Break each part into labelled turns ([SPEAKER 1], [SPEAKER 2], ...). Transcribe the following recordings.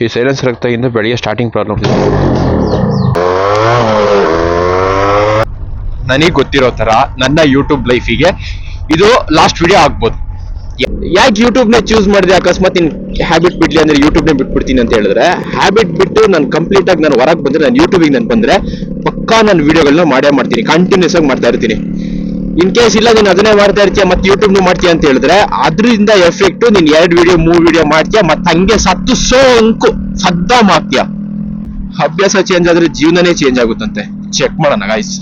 [SPEAKER 1] ಈ ಸೈಲೆನ್ಸರ್ ಆಗ್ತಾಗಿಂದ ಬೆಳಿಗ್ಗೆ starting problem ಇದೆ. ನನಗೆ ಗೊತ್ತಿರೋ ಥರ ನನ್ನ ಯೂಟ್ಯೂಬ್ ಲೈಫಿಗೆ ಇದು ಲಾಸ್ಟ್ ವಿಡಿಯೋ ಆಗ್ಬೋದು. ಯಾಕೆ ಯೂಟ್ಯೂಬ್ನ ಚೂಸ್ ಮಾಡಿದೆ? ಅಕಸ್ಮಾತ್ ನಿನ್ ಹ್ಯಾಬಿಟ್ ಬಿಡ್ಲಿ ಅಂದ್ರೆ ಯೂಟ್ಯೂಬ್ನೇ ಬಿಟ್ಬಿಡ್ತೀನಿ ಅಂತ ಹೇಳಿದ್ರೆ, ಹ್ಯಾಬಿಟ್ ಬಿಟ್ಟು ನಾನು ಕಂಪ್ಲೀಟ್ ಆಗಿ ನಾನು ಹೊರಗೆ ಬಂದ್ರೆ, ನಾನು ಯೂಟ್ಯೂಬಿಗೆ ನಾನು ಬಂದ್ರೆ ಪಕ್ಕಾ ನಾನು ವಿಡಿಯೋಗಳನ್ನ ಮಾಡೇ ಮಾಡ್ತೀನಿ, ಕಂಟಿನ್ಯೂಸ್ ಆಗಿ ಮಾಡ್ತಾ ಇರ್ತೀನಿ. ಇನ್ ಕೇಸ್ ಇಲ್ಲ ನೀನು ಅದನ್ನೇ ಮಾಡ್ತಾ ಇರ್ತೀಯ ಮತ್ತೆ ಯೂಟ್ಯೂಬ್ ಮಾಡ್ತೀಯ ಅಂತ ಹೇಳಿದ್ರೆ, ಅದರಿಂದ ಎಫೆಕ್ಟ್ ನೀನ್ 2 ವಿಡಿಯೋ 3 ವಿಡಿಯೋ ಮಾಡ್ತೀಯ ಮತ್ತೆ ಹಂಗೆ ಸತ್ತು ಅಂಕು ಸದ್ದಾಮ್ ಆಗ್ತೀಯ. ಅಭ್ಯಾಸ ಚೇಂಜ್ ಆದ್ರೆ ಜೀವನನೇ ಚೇಂಜ್ ಆಗುತ್ತಂತೆ. ಚೆಕ್ ಮಾಡೋಣ ಗೈಸ್.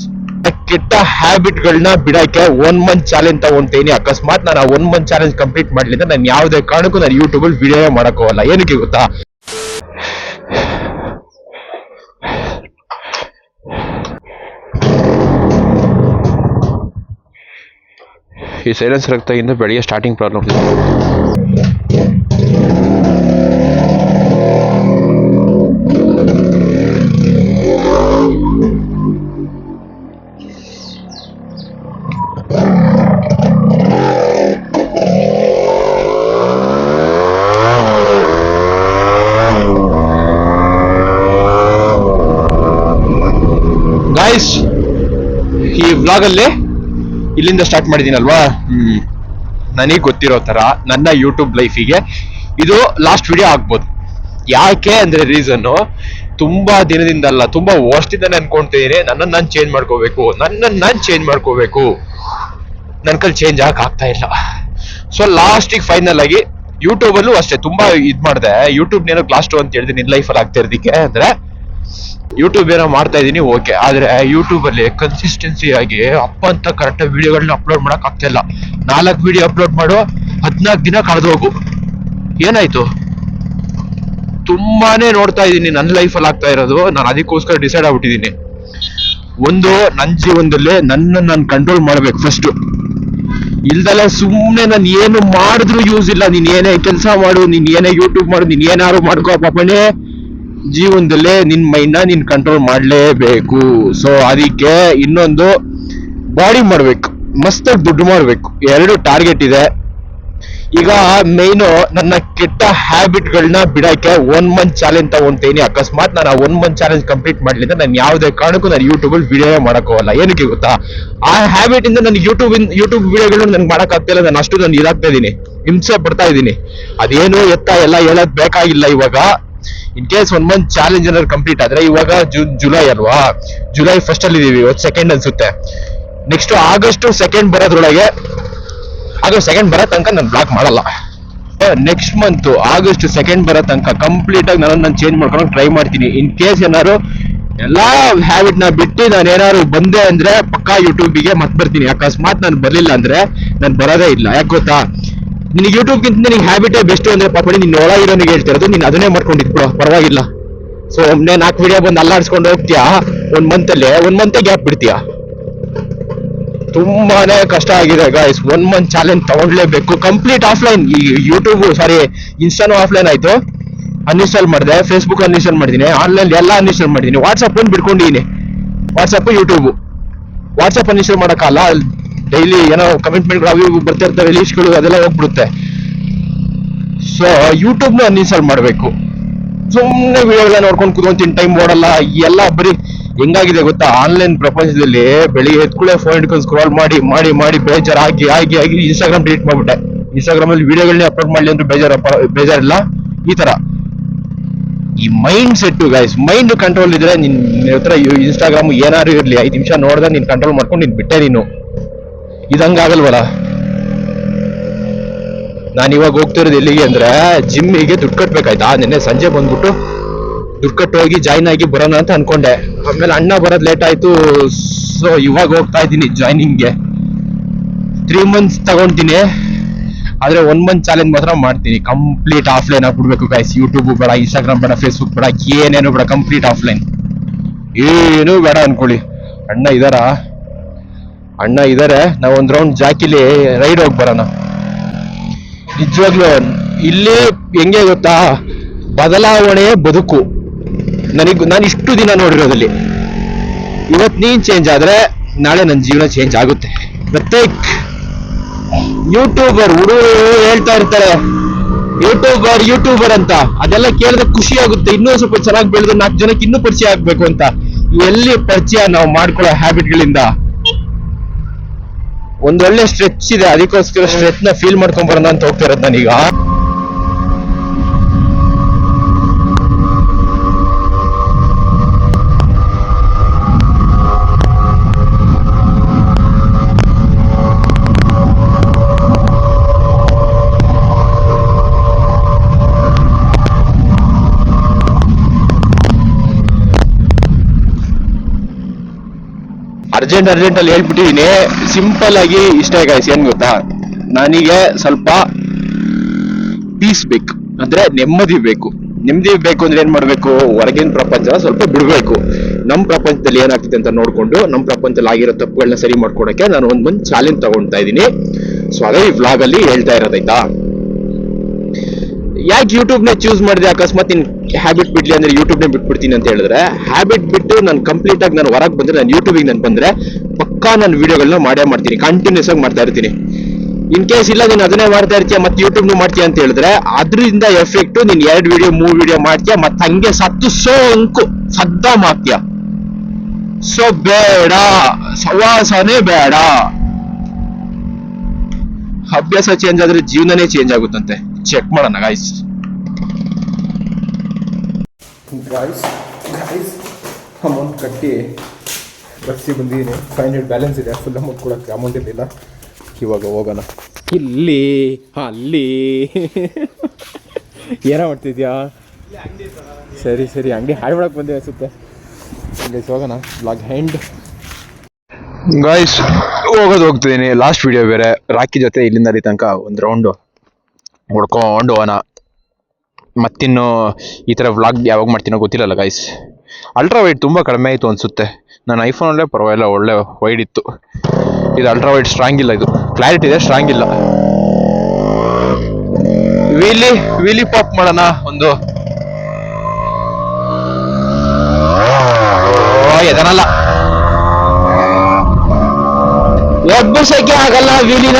[SPEAKER 1] ಕೆಟ್ಟ ಹ್ಯಾಬಿಟ್ ಗಳನ್ನ ಬಿಡಕ್ಕೆ 1 ಮಂತ್ ಚಾಲೆಂಜ್ ತಗೊಂತೀನಿ. ಅಕಸ್ಮಾತ್ ನಾನು 1 ಮಂತ್ ಚಾಲೆಂಜ್ ಕಂಪ್ಲೀಟ್ ಮಾಡ್ಲಿಲ್ಲ ನಾನು ಯಾವುದೇ ಕಾರಣಕ್ಕೂ ನಾನು ಯೂಟ್ಯೂಬ್ ಅಲ್ಲಿ ವಿಡಿಯೋ ಮಾಡಕ್ ಹೋಗಲ್ಲ. ಏನಕ್ಕೆ ಗೊತ್ತಾ? ಈ ಸೈಲೆನ್ಸರ್ ಆಗ್ತಾಗಿಂದ ಬೆಳಿಗ್ಗೆ ಸ್ಟಾರ್ಟಿಂಗ್ ಪ್ರಾಬ್ಲಮ್ ಇದೆ. ಗಾಯ್ಸ್, ಈ ವ್ಲಾಗ್ ಅಲ್ಲಿ ಇಲ್ಲಿಂದ ಸ್ಟಾರ್ಟ್ ಮಾಡಿದ್ದೀನಲ್ವಾ, ನನಗೆ ಗೊತ್ತಿರೋ ತರ ನನ್ನ ಯೂಟ್ಯೂಬ್ ಲೈಫಿಗೆ ಇದು ಲಾಸ್ಟ್ ವಿಡಿಯೋ ಆಗ್ಬೋದು. ಯಾಕೆ ಅಂದ್ರೆ ರೀಸನ್ನು ತುಂಬಾ ದಿನದಿಂದಲ್ಲ, ತುಂಬಾ ವರ್ಷದಿಂದಾನೆ ಅನ್ಕೊಂತಿದ್ದೀನಿ ನನ್ನನ್ನು ನಾನು ಚೇಂಜ್ ಮಾಡ್ಕೋಬೇಕು, ನಾನು ಚೇಂಜ್ ಮಾಡ್ಕೋಬೇಕು. ನನ್ನ ಕೈಲಿ ಚೇಂಜ್ ಆಗ್ತಾ ಇಲ್ಲ. ಸೊ ಲಾಸ್ಟಿಗೆ ಫೈನಲ್ ಆಗಿ ಯೂಟ್ಯೂಬ್ ಅಲ್ಲೂ ಅಷ್ಟೇ ತುಂಬಾ ಇದ್ ಮಾಡಿದೆ. ಯೂಟ್ಯೂಬ್ ಏನೋ ಲಾಸ್ಟ್ ಅಂತ ಹೇಳಿದೆ ನಿನ್ ಲೈಫಲ್ಲಿ ಆಗ್ತಾ ಇರೋದಕ್ಕೆ ಅಂದ್ರೆ ಯೂಟ್ಯೂಬ್ ಏನೋ ಮಾಡ್ತಾ ಇದೀನಿ ಓಕೆ, ಆದ್ರೆ ಯೂಟ್ಯೂಬ್ ಅಲ್ಲಿ ಕನ್ಸಿಸ್ಟೆನ್ಸಿ ಆಗಿ ಅಪ್ಪ ಅಂತ ಕರೆಕ್ಟ್ ವಿಡಿಯೋಗಳನ್ನ ಅಪ್ಲೋಡ್ ಮಾಡಕ್ ಆಗ್ತಾ ಇಲ್ಲ. 4 ವಿಡಿಯೋ ಅಪ್ಲೋಡ್ ಮಾಡೋ 14 ದಿನ ಕಳೆದೋಗು. ಏನಾಯ್ತು? ತುಂಬಾನೇ ನೋಡ್ತಾ ಇದ್ದೀನಿ ನನ್ನ ಲೈಫಲ್ಲಿ ಆಗ್ತಾ ಇರೋದು. ನಾನು ಅದಕ್ಕೋಸ್ಕರ ಡಿಸೈಡ್ ಆಗ್ಬಿಟ್ಟಿದ್ದೀನಿ, ಒಂದು ನನ್ನ ಜೀವನದಲ್ಲಿ ನನ್ನ ನಾನು ಕಂಟ್ರೋಲ್ ಮಾಡ್ಬೇಕು ಫಸ್ಟ್. ಇಲ್ದಲ್ಲ ಸುಮ್ನೆ ನಾನು ಏನು ಮಾಡಿದ್ರು ಯೂಸ್ ಇಲ್ಲ. ನೀನ್ ಏನೇ ಕೆಲಸ ಮಾಡು, ನೀನ್ ಏನೇ ಯೂಟ್ಯೂಬ್ ಮಾಡು, ನೀನ್ ಏನಾರು ಮಾಡ್ಕೋ ಪಾಪನೇ, ಜೀವನದಲ್ಲೇ ನಿನ್ ಮೈಂಡ್ ನ ನೀನ್ ಕಂಟ್ರೋಲ್ ಮಾಡ್ಲೇಬೇಕು. ಸೊ ಅದಕ್ಕೆ ಇನ್ನೊಂದು ಬಾಡಿ ಮಾಡ್ಬೇಕು, ಮಸ್ತ್ ದುಡ್ಡು ಮಾಡ್ಬೇಕು, 2 ಟಾರ್ಗೆಟ್ ಇದೆ ಈಗ. ಮೈನು ನನ್ನ ಕೆಟ್ಟ ಹ್ಯಾಬಿಟ್ ಗಳನ್ನ ಬಿಡಕ್ಕೆ 1 ಮಂತ್ ಚಾಲೆಂಜ್ ತಗೊಂತೀನಿ. ಅಕಸ್ಮಾತ್ ನಾನು 1 ಮಂತ್ ಚಾಲೆಂಜ್ ಕಂಪ್ಲೀಟ್ ಮಾಡ್ಲಿಲ್ಲ ನಾನು ಯಾವುದೇ ಕಾರಣಕ್ಕೂ ನಾನು ಯೂಟ್ಯೂಬ್ ಅಲ್ಲಿ ವಿಡಿಯೋ ಮಾಡಕ್ ಹೋಗಲ್ಲ. ಏನಕ್ಕೆ ಗೊತ್ತಾ? ಆ ಹ್ಯಾಬಿಟ್ ಇಂದ ನಾನು ಯೂಟ್ಯೂಬ್ ವಿಡಿಯೋಗಳು ನನ್ಗೆ ಮಾಡಕ್ ಆಗ್ತಿಲ್ಲ. ನಾನು ಅಷ್ಟು ನಾನು ಇದಾಗ್ತಾ ಇದೀನಿ, ಹಿಂಸೆ ಪಡ್ತಾ ಇದೀನಿ. ಅದೇನು ಎತ್ತ ಎಲ್ಲ ಹೇಳೋದ್ ಬೇಕಾಗಿಲ್ಲ. ಇವಾಗ ಇನ್ ಕೇಸ್ 1 ಮಂತ್ ಚಾಲೆಂಜ್ ಏನಾದ್ರು ಕಂಪ್ಲೀಟ್ ಆದ್ರೆ, ಇವಾಗ ಜುಲೈ ಅಲ್ವಾ, ಜುಲೈ 1 ಅಲ್ಲಿ ಇದೀವಿ, ಇವತ್ತು 2 ಅನ್ಸುತ್ತೆ. ನೆಕ್ಸ್ಟ್ ಆಗಸ್ಟ್ 2 ಬರೋದ್ರೊಳಗೆ, ಆಗಸ್ಟ್ 2 ಬರೋ ತನಕ ನಾನು ಬ್ಲಾಕ್ ಮಾಡಲ್ಲ. ನೆಕ್ಸ್ಟ್ ಮಂತ್ ಆಗಸ್ಟ್ 2 ಬರೋ ತನಕ ಕಂಪ್ಲೀಟ್ ಆಗಿ ನಾನು ಚೇಂಜ್ ಮಾಡ್ಕೊಂಡು ಟ್ರೈ ಮಾಡ್ತೀನಿ. ಇನ್ ಕೇಸ್ ಏನಾದ್ರು ಎಲ್ಲಾ ಹ್ಯಾಬಿಟ್ ನ ಬಿಟ್ಟು ನಾನು ಏನಾದ್ರು ಬಂದೆ ಅಂದ್ರೆ ಪಕ್ಕಾ ಯೂಟ್ಯೂಬಿಗೆ ಮತ್ತೆ ಬರ್ತೀನಿ. ಅಕಸ್ಮಾತ್ ನಾನು ಬರ್ಲಿಲ್ಲ ಅಂದ್ರೆ ನಾನು ಬರೋದೇ ಇಲ್ಲ. ಯಾಕೆ ಗೊತ್ತಾ? ನಿನಗೆ ಯೂಟ್ಯೂಬ್ಗಿಂತ ನಿನಗೆ ಹ್ಯಾಬಿಟೇ ಬೆಸ್ಟ್ ಅಂದ್ರೆ ಪಾಪಡಿ ನಿನ್ನ ಒಳಗಿರೋನಿಗೆ ಹೇಳ್ತಿರೋದು, ನೀನು ಅದನ್ನೇ ಮಾಡ್ಕೊಂಡಿದ್ಬಿಡು, ಪರವಾಗಿಲ್ಲ. ಸೊ ಒಮ್ಮೆ 4 ವಿಡಿಯೋ ಬಂದು ಅಲ್ಲಾಡ್ಸ್ಕೊಂಡು ಹೋಗ್ತೀಯಾ, 1 ಮಂತ್ ಗ್ಯಾಪ್ ಬಿಡ್ತೀಯಾ. ತುಂಬಾನೇ ಕಷ್ಟ ಆಗಿದೆ ಗಾಯ್ಸ್. 1 ಮಂತ್ ಚಾಲೆಂಜ್ ತಗೊಳ್ಲೇಬೇಕು. Complete offline. ಈ ಯೂಟ್ಯೂಬ್ ಸಾರಿ ಇನ್ಸ್ಟಾನು ಆಫ್ಲೈನ್ ಆಯ್ತು, ಅನ್ಇನ್ಸ್ಟಾಲ್ ಮಾಡಿದೆ. ಫೇಸ್ಬುಕ್ ಅನ್ಇನ್ಸ್ಟಾಲ್ ಮಾಡಿದ್ದೀನಿ, ಆನ್ಲೈನ್ ಎಲ್ಲ ಅನ್ಇನ್ಸ್ಟಾಲ್ ಮಾಡಿದ್ದೀನಿ. ವಾಟ್ಸಪ್ ಒಂದು ಬಿಡ್ಕೊಂಡಿದ್ದೀನಿ. ವಾಟ್ಸಪ್ ಯೂಟ್ಯೂಬ್ ವಾಟ್ಸಪ್ ಅನ್ಇನ್ಸ್ಟಾಲ್ ಮಾಡೋಕ್ಕಲ್ಲ, ಡೈಲಿ ಏನೋ ಕಮಿಟ್ಮೆಂಟ್ ಅವು ಇವು ಬರ್ತಾ ಇರ್ತವೆ, ಲೀಸ್ಟ್ಗಳು ಅದೆಲ್ಲ ಹೋಗ್ಬಿಡುತ್ತೆ. ಸೊ ಯೂಟ್ಯೂಬ್ನ ಅನ್ಇನ್ಸ್ಟಾಲ್ ಮಾಡಬೇಕು. ಸುಮ್ಮನೆ ವಿಡಿಯೋಗಳನ್ನ ನೋಡ್ಕೊಂಡು ಕೂತ್ಕೊಂತೀನಿ, ಟೈಮ್ ಓಡಲ್ಲ. ಎಲ್ಲ ಬರೀ ಹೆಂಗಾಗಿದೆ ಗೊತ್ತಾ? ಆನ್ಲೈನ್ ಪ್ರಪಂಚದಲ್ಲಿ ಬೆಳಿಗ್ಗೆ ಎತ್ಕೊಳ್ಳೆ ಫೋನ್ ಇಟ್ಕೊಂಡು ಸ್ಕ್ರಾಲ್ ಮಾಡಿ ಮಾಡಿ ಮಾಡಿ ಬೇಜಾರು ಆಗಿ ಇನ್ಸ್ಟಾಗ್ರಾಮ್ ಡಿಲೀಟ್ ಮಾಡ್ಬಿಟ್ಟೆ. ಇನ್ಸ್ಟಾಗ್ರಾಮ್ ಅಲ್ಲಿ ವಿಡಿಯೋಗಳನ್ನ ಅಪ್ಲೋಡ್ ಮಾಡ್ಲಿ ಅಂದ್ರೆ ಬೇಜಾರಿಲ್ಲ. ಈ ತರ ಈ mind set guys, mind control ಇದ್ರೆ ನಿನ್ ಹತ್ರ ಇನ್ಸ್ಟಾಗ್ರಾಮ್ ಏನಾರು ಇರ್ಲಿ 5 ನಿಮಿಷ ನೋಡ್ದೆ ನೀನ್ ಕಂಟ್ರೋಲ್ ಮಾಡ್ಕೊಂಡು ನೀನ್ ಬಿಟ್ಟೆ. ನೀನು ಇದಂಗಾಗಲ್ವಲ್ಲ. ನಾನು ಇವಾಗ ಹೋಗ್ತಿರೋದು ಎಲ್ಲಿಗೆ ಅಂದ್ರೆ ಜಿಮ್ಮಿಗೆ ದುಡ್ಡು ಕಟ್ಬೇಕಾಯ್ತಾ. ನಿನ್ನೆ ಸಂಜೆ ಬಂದ್ಬಿಟ್ಟು ದುಡ್ಡು ಕಟ್ಟು ಹೋಗಿ ಜಾಯ್ನ್ ಆಗಿ ಬರೋಣ ಅಂತ ಅನ್ಕೊಂಡೆ. ಆಮೇಲೆ ಅಣ್ಣ ಬರೋದ್ ಲೇಟ್ ಆಯ್ತು. ಸೊ ಇವಾಗ ಹೋಗ್ತಾ ಇದ್ದೀನಿ ಜಾಯ್ನಿಂಗ್ಗೆ. 3 ಮಂತ್ಸ್ ತಗೊಂತೀನಿ, ಆದ್ರೆ 1 ಮಂತ್ ಚಾಲೆಂಜ್ ಮಾತ್ರ ಮಾಡ್ತೀನಿ. ಕಂಪ್ಲೀಟ್ ಆಫ್ಲೈನ್ ಆಗ್ಬಿಡ್ಬೇಕು ಗೈಸ್. ಯೂಟ್ಯೂಬ್ ಬೇಡ, ಇನ್ಸ್ಟಾಗ್ರಾಮ್ ಬೇಡ, ಫೇಸ್ಬುಕ್ ಬೇಡ, ಏನೇನು ಬೇಡ, ಕಂಪ್ಲೀಟ್ ಆಫ್ಲೈನ್. ಏನು ಬೇಡ ಅನ್ಕೊಳ್ಳಿ. ಅಣ್ಣ ಇದಾರೆ, ನಾವು ಒಂದ್ ರೌಂಡ್ ಜಾಕಿಲಿ ರೈಡ್ ಹೋಗಿ ಬರೋಣ. ನಿಜವಾಗ್ಲೂ ಇಲ್ಲಿ ಹೆಂಗೆ ಗೊತ್ತಾ, ಬದಲಾವಣೆ ಬದುಕು. ನಾನು ಇಷ್ಟು ದಿನ ನೋಡಿರೋದಲ್ಲಿ ಇವತ್ತು ನೀನ್ ಚೇಂಜ್ ಆದ್ರೆ ನಾಳೆ ನನ್ನ ಜೀವನ ಚೇಂಜ್ ಆಗುತ್ತೆ. ಪ್ರತ್ಯೇಕ್ ಯೂಟ್ಯೂಬರ್ ಹುಡುಗರು ಹೇಳ್ತಾ ಇರ್ತಾರೆ ಯೂಟ್ಯೂಬರ್ ಅಂತ ಅದೆಲ್ಲ ಕೇಳಿದ್ರೆ ಖುಷಿ ಆಗುತ್ತೆ. ಇನ್ನೂ ಸ್ವಲ್ಪ ಚೆನ್ನಾಗಿ ಬೆಳೆದು 4 ಜನಕ್ಕೆ ಇನ್ನೂ ಪರಿಚಯ ಆಗ್ಬೇಕು ಅಂತ. ಎಲ್ಲಿ ಪರಿಚಯ ನಾವು ಮಾಡ್ಕೊಳ್ಳೋ ಹ್ಯಾಬಿಟ್ಗಳಿಂದ. ಒಂದೊಳ್ಳೆ ಸ್ಟ್ರೆಚ್ ಇದೆ, ಅದಕ್ಕೋಸ್ಕರ ಸ್ಟ್ರೆಚ್ ನ ಫೀಲ್ ಮಾಡ್ಕೊಂಡ್ ಬರೋಣ ಅಂತ ಹೋಗ್ತಾ ಇರೋದು ನಾನೀಗ. ಅರ್ಜೆಂಟ್ ಅಲ್ಲಿ ಹೇಳ್ಬಿಟ್ಟಿದೀನಿ. ಸಿಂಪಲ್ ಆಗಿ ಇಷ್ಟ ಗಾಯ್ಸ್, ಏನ್ ಗೊತ್ತಾ, ನನಗೆ ಸ್ವಲ್ಪ ಪೀಸ್ ಬೇಕು, ಅಂದ್ರೆ ನೆಮ್ಮದಿ ಬೇಕು ಅಂದ್ರೆ ಏನ್ ಮಾಡ್ಬೇಕು, ಹೊರಗಿನ ಪ್ರಪಂಚ ಸ್ವಲ್ಪ ಬಿಡ್ಬೇಕು. ನಮ್ ಪ್ರಪಂಚದಲ್ಲಿ ಏನಾಗ್ತಿದೆ ಅಂತ ನೋಡ್ಕೊಂಡು ನಮ್ ಪ್ರಪಂಚದಲ್ಲಿ ಆಗಿರೋ ತಪ್ಪುಗಳನ್ನ ಸರಿ ಮಾಡ್ಕೊಡಕ್ಕೆ ನಾನು ಒಂದ್ ಚಾಲೆಂಜ್ ತಗೊಳ್ತಾ ಇದೀನಿ. ಸೊ ಅದೇ ಈ ವ್ಲಾಗ್ ಅಲ್ಲಿ ಹೇಳ್ತಾ ಇರೋದಾಯ್ತಾ. ಯಾಕೆ ಯೂಟ್ಯೂಬ್ ನ ಚೂಸ್ ಮಾಡಿದೆ, ಅಕಸ್ಮಾತ್ ನಿನ್ ಹ್ಯಾಬಿಟ್ ಬಿಡ್ಲಿ ಅಂದ್ರೆ ಯೂಟ್ಯೂಬ್ ನೇ ಬಿಟ್ಬಿಡ್ತೀನಿ ಅಂತ ಹೇಳಿದ್ರೆ, ಹ್ಯಾಬಿಟ್ ಬಿಟ್ಟು ನಾನು ಕಂಪ್ಲೀಟ್ ಆಗಿ ನಾನು ಹೊರಗೆ ಬಂದ್ರೆ, ನಾನು ಯೂಟ್ಯೂಬಿಗೆ ನಾನು ಬಂದ್ರೆ ಪಕ್ಕಾ ನಾನು ವಿಡಿಯೋಗಳನ್ನ ಮಾಡ್ತೀನಿ, ಕಂಟಿನ್ಯೂಸ್ ಆಗಿ ಮಾಡ್ತಾ ಇರ್ತೀನಿ. ಇನ್ ಕೇಸ್ ಇಲ್ಲ ನೀನು ಅದನ್ನೇ ಮಾಡ್ತಾ ಇರ್ತೀಯ ಮತ್ತೆ ಯೂಟ್ಯೂಬ್ ಮಾಡ್ತೀಯ ಅಂತ ಹೇಳಿದ್ರೆ, ಅದರಿಂದ ಎಫೆಕ್ಟ್ ನೀನ್ 2 ವಿಡಿಯೋ 3 ವಿಡಿಯೋ ಮಾಡ್ತೀಯ, ಮತ್ತೆ ಹಂಗೆ ಸದ್ದಾಮ್ ಆಗ್ತೀಯ. ಸೊ ಬೇಡ, ಸವಾಸನೆ ಬೇಡ. ಅಭ್ಯಾಸ ಚೇಂಜ್ ಆದ್ರೆ ಜೀವನನೇ ಚೇಂಜ್ ಆಗುತ್ತಂತೆ. ಚೆಕ್ ಮಾಡೋಣ ಗಾಯ್ಸ್.
[SPEAKER 2] ಅಮೌಂಟ್ ಕಟ್ಟಿ ಬಸ್ಸಿಗೆ ಬಂದಿದ್ದೀನಿ. 500 ಬ್ಯಾಲೆನ್ಸ್ ಇದೆ, ಫುಲ್ ಅಮೌಂಟ್ ಕೊಡೋಕ್ಕೆ ಅಮೌಂಟ್ ಇರಲಿಲ್ಲ. ಇವಾಗ ಹೋಗೋಣ. ಇಲ್ಲಿ ಅಲ್ಲಿ ಏನೋ ಮಾಡ್ತಿದ್ಯಾ? ಸರಿ ಅಂಗಡಿ ಹಾಳು ಮಾಡಕ್ಕೆ ಬಂದೆ ಅನಿಸುತ್ತೆ. ಇಲ್ಲಿ ಹೋಗೋಣ. ಬ್ಲಾಗ್ ಹ್ಯಾಂಡ್
[SPEAKER 1] ಗಾಯ್ಸ್ ಹೋಗ್ತಿದ್ದೀನಿ. ಲಾಸ್ಟ್ ವಿಡಿಯೋ ಬೇರೆ. ರಾಕಿ ಜೊತೆ ಇಲ್ಲಿಂದ ಅಲ್ಲಿ ತನಕ ಒಂದು ರೌಂಡು ಹೊಡ್ಕೊಂಡು ಹೋಗೋಣ. ಮತ್ತಿನ್ನು ಈ ಥರ ವ್ಲಾಗ್ ಯಾವಾಗ ಮಾಡ್ತೀನೋ ಗೊತ್ತಿಲ್ಲಲ್ಲ ಗಾಯ್ಸ್. ಅಲ್ಟ್ರಾ ವೈಡ್ ತುಂಬ ಕಡಿಮೆ ಆಯಿತು ಅನಿಸುತ್ತೆ. ನನ್ನ ಐಫೋನಲ್ಲೇ ಪರವಾಗಿಲ್ಲ, ಒಳ್ಳೆ ವೈಡ್ ಇತ್ತು. ಇದು ಅಲ್ಟ್ರಾ ವೈಡ್ ಸ್ಟ್ರಾಂಗ್ ಇಲ್ಲ, ಇದು ಕ್ಲಾರಿಟಿ ಇದೆ, ಸ್ಟ್ರಾಂಗ್ ಇಲ್ಲ. ವೀಲಿ ಪಾಪ್ ಮಾಡೋಣ ಒಂದು. ಎದನಲ್ಲ, ಎಬ್ಬಸಕ್ಕೆ ಆಗಲ್ಲ ವೀಲಿನ.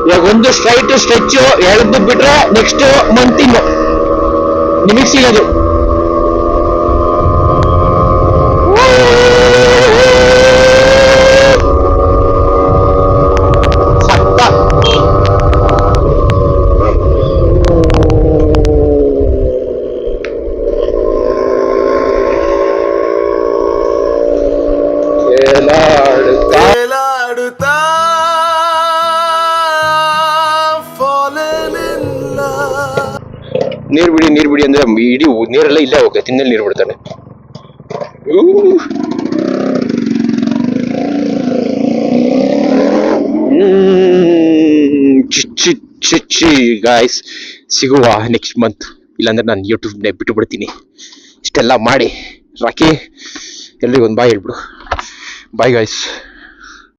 [SPEAKER 1] ಇವಾಗ ಒಂದು ಸ್ಟ್ರೆಚ್ ಎಳೆದು ಬಿಟ್ರೆ ನೆಕ್ಸ್ಟ್ ಮಂತಿಂಗ್ ನಿಮಗೆ ಸಿಗೋದು. ನೀರ್ ಬಿಡಿ ಅಂದ್ರೆ ಇಡೀ ನೀರೆಲ್ಲ ಇಲ್ಲೇ ಹೋಗುತ್ತೆ, ತಿನ್ನಲ್ಲಿ ನೀರು ಬಿಡ್ತಾನೆ. ಗಾಯ್ಸ್, ಸಿಗುವ ನೆಕ್ಸ್ಟ್ ಮಂತ್. ಇಲ್ಲಾಂದ್ರೆ ನಾನು ಯೂಟ್ಯೂಬ್ನೇ ಬಿಟ್ಟು ಬಿಡ್ತೀನಿ. ಇಷ್ಟೆಲ್ಲ ಮಾಡಿ ರಾಕಿ ಎಲ್ರಿಗೊಂದು ಬಾಯ್ ಹೇಳ್ಬಿಡು. Bye guys.